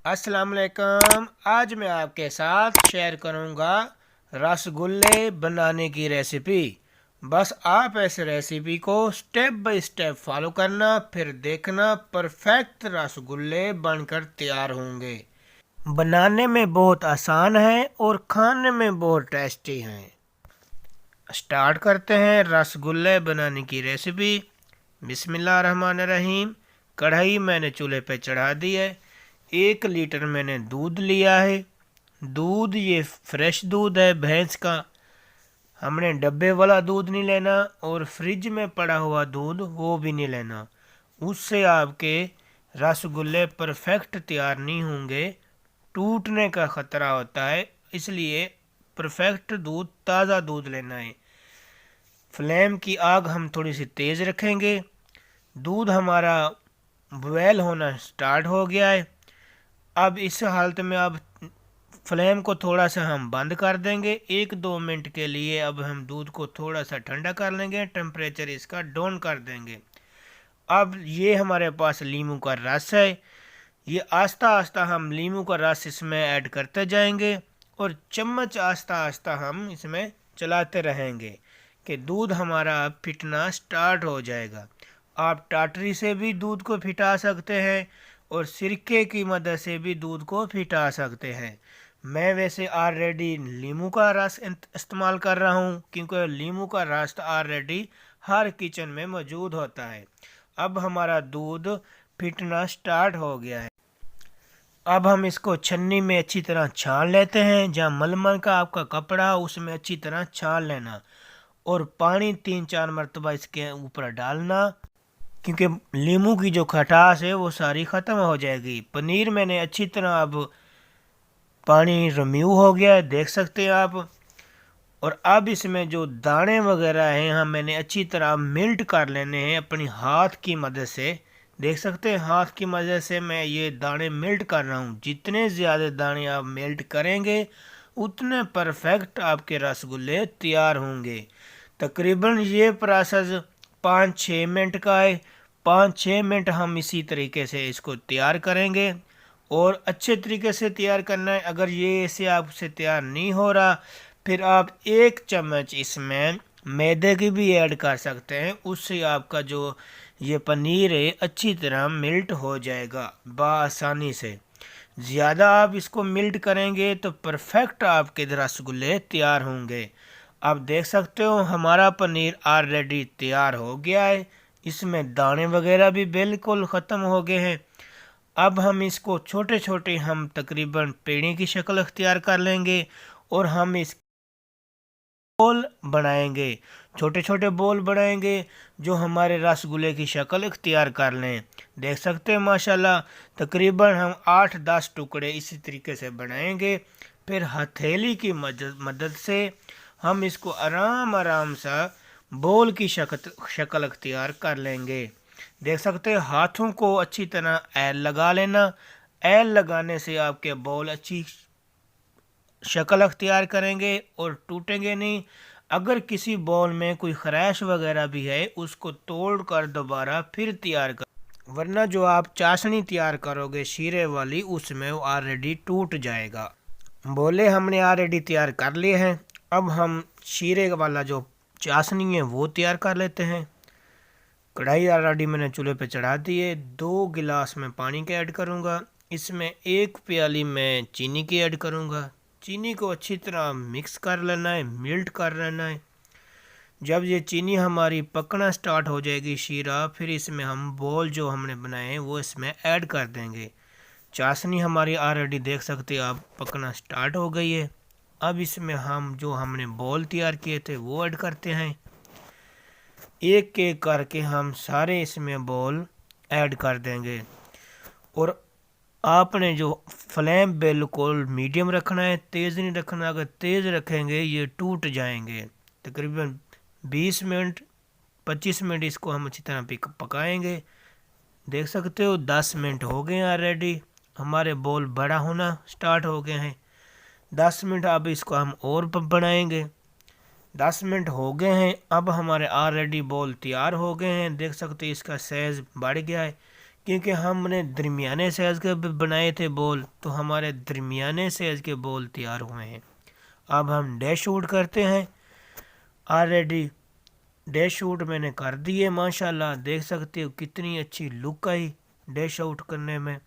अस्सलाम वालेकुम। आज मैं आपके साथ शेयर करूंगा रसगुल्ले बनाने की रेसिपी। बस आप इस रेसिपी को स्टेप बाय स्टेप फॉलो करना, फिर देखना परफेक्ट रसगुल्ले बनकर तैयार होंगे। बनाने में बहुत आसान है और खाने में बहुत टेस्टी हैं। स्टार्ट करते हैं रसगुल्ले बनाने की रेसिपी। बिस्मिल्लाहिर्रहमानिर्रहीम। कढ़ाई मैंने चूल्हे पे चढ़ा दी है। 1 लीटर मैंने दूध लिया है। दूध ये फ्रेश दूध है भैंस का। हमने डब्बे वाला दूध नहीं लेना और फ्रिज में पड़ा हुआ दूध वो भी नहीं लेना। उससे आपके रसगुल्ले परफेक्ट तैयार नहीं होंगे, टूटने का ख़तरा होता है। इसलिए परफेक्ट दूध, ताज़ा दूध लेना है। फ्लेम की आग हम थोड़ी सी तेज़ रखेंगे। दूध हमारा बॉयल होना स्टार्ट हो गया है। अब इस हालत में अब फ्लेम को थोड़ा सा हम बंद कर देंगे 1-2 मिनट के लिए। अब हम दूध को थोड़ा सा ठंडा कर लेंगे, टेम्परेचर इसका डाउन कर देंगे। अब ये हमारे पास लीमू का रस है। ये आस्ता आस्ता हम लीमू का रस इसमें ऐड करते जाएंगे और चम्मच आस्ता आस्ता हम इसमें चलाते रहेंगे कि दूध हमारा अब फिटना स्टार्ट हो जाएगा। आप टाटरी से भी दूध को फिटा सकते हैं और सिरके की मदद से भी दूध को फिटा सकते हैं। मैं वैसे ऑलरेडी नींबू का रस इस्तेमाल कर रहा हूँ, क्योंकि नींबू का रस ऑलरेडी हर किचन में मौजूद होता है। अब हमारा दूध फिटना स्टार्ट हो गया है। अब हम इसको छन्नी में अच्छी तरह छान लेते हैं। जहाँ मलमल का आपका कपड़ा उसमें अच्छी तरह छान लेना और पानी 3-4 मरतबा इसके ऊपर डालना, क्योंकि नींबू की जो खटास है वो सारी ख़त्म हो जाएगी। पनीर मैंने अच्छी तरह अब पानी रिमूव हो गया है, देख सकते हैं आप। और अब इसमें जो दाने वगैरह हैं हम मैंने अच्छी तरह मेल्ट कर लेने हैं अपनी हाथ की मदद से। देख सकते हैं हाथ की मदद से मैं ये दाने मेल्ट कर रहा हूँ। जितने ज़्यादा दाने आप मेल्ट करेंगे उतने परफेक्ट आपके रसगुल्ले तैयार होंगे। तकरीबन ये प्रोसेस 5-6 मिनट का है। 5-6 मिनट हम इसी तरीके से इसको तैयार करेंगे और अच्छे तरीके से तैयार करना है। अगर ये ऐसे आपसे तैयार नहीं हो रहा, फिर आप 1 चम्मच इसमें मैदे की भी ऐड कर सकते हैं। उससे आपका जो ये पनीर है अच्छी तरह मिल्ट हो जाएगा बआसानी से। ज़्यादा आप इसको मिल्ट करेंगे तो परफेक्ट आपके रसगुल्ले तैयार होंगे। आप देख सकते हो हमारा पनीर ऑलरेडी तैयार हो गया है। इसमें दाने वगैरह भी बिल्कुल ख़त्म हो गए हैं। अब हम इसको छोटे छोटे हम तकरीबन पेड़े की शक्ल अख्तियार कर लेंगे और हम इस बोल बनाएंगे। छोटे छोटे बोल बनाएंगे जो हमारे रसगुल्ले की शक्ल इख्तियार कर लें। देख सकते हैं माशाल्लाह तकरीबन हम 8-10 टुकड़े इसी तरीके से बनाएंगे। फिर हथेली की मदद से हम इसको आराम आराम सा बोल की शक्ल अख्तियार कर लेंगे। देख सकते हैं हाथों को अच्छी तरह ऐल लगा लेना। ऐल लगाने से आपके बॉल अच्छी शक्ल अख्तियार करेंगे और टूटेंगे नहीं। अगर किसी बॉल में कोई खराश वगैरह भी है उसको तोड़ कर दोबारा फिर तैयार कर, वरना जो आप चाशनी तैयार करोगे शीरे वाली उसमें वो ऑलरेडी टूट जाएगा। बोले हमने ऑलरेडी तैयार कर लिए हैं। अब हम शीरे वाला जो चाशनी है वो तैयार कर लेते हैं। कढ़ाई ऑलरेडी मैंने चूल्हे पे चढ़ा दी है। 2 गिलास में पानी के ऐड करूँगा। इसमें 1 प्याली मैं चीनी की ऐड करूँगा। चीनी को अच्छी तरह मिक्स कर लेना है, मेल्ट कर लेना है। जब ये चीनी हमारी पकना स्टार्ट हो जाएगी शीरा, फिर इसमें हम बॉल जो हमने बनाए हैं वो इसमें ऐड कर देंगे। चाशनी हमारी ऑलरेडी देख सकते हैं आप पकना स्टार्ट हो गई है। अब इसमें हम जो हमने बॉल तैयार किए थे वो ऐड करते हैं। एक एक करके हम सारे इसमें बॉल ऐड कर देंगे और आपने जो फ्लेम बिल्कुल मीडियम रखना है, तेज़ नहीं रखना। अगर तेज़ रखेंगे ये टूट जाएंगे। तकरीबन 20 मिनट 25 मिनट इसको हम अच्छी तरह पकाएंगे। देख सकते हो 10 मिनट हो गए ऑलरेडी। हमारे बॉल बड़ा होना स्टार्ट हो गए हैं। 10 मिनट अब इसको हम और बनाएंगे। 10 मिनट हो गए हैं। अब हमारे ऑलरेडी बॉल तैयार हो गए हैं। देख सकते हैं इसका साइज़ बढ़ गया है, क्योंकि हमने दरमियाने साइज़ के बनाए थे बॉल, तो हमारे दरमियाने साइज़ के बॉल तैयार हुए हैं। अब हम डैश शूट करते हैं। ऑलरेडी डैश शूट मैंने कर दिए, माशाल्लाह देख सकते हो कितनी अच्छी लुक आई डैश आउट करने में।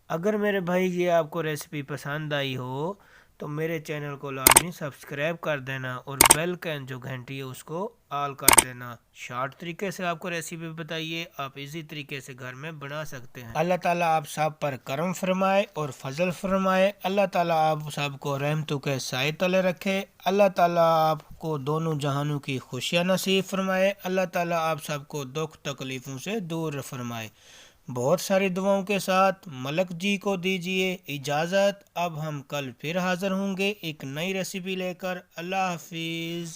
अगर मेरे भाई ये आपको रेसिपी पसंद आई हो तो मेरे चैनल को लाजमी सब्सक्राइब कर देना और बेल का जो घंटी है उसको ऑल कर देना। शॉर्ट तरीके से आपको रेसिपी बताइए, आप इजी तरीके से घर में बना सकते हैं। अल्लाह ताला आप सब पर करम फरमाए और फजल फरमाए। अल्लाह ताला आप सबको रहमतों के साए तले रखे। अल्लाह ताला आपको दोनों जहानों की खुशियाँ नसीब फरमाए। अल्लाह ताला आप सबको दुख तकलीफ़ों से दूर फरमाए। बहुत सारी दुआओं के साथ मलक जी को दीजिए इजाज़त। अब हम कल फिर हाज़िर होंगे एक नई रेसिपी लेकर। अल्लाह हाफिज़।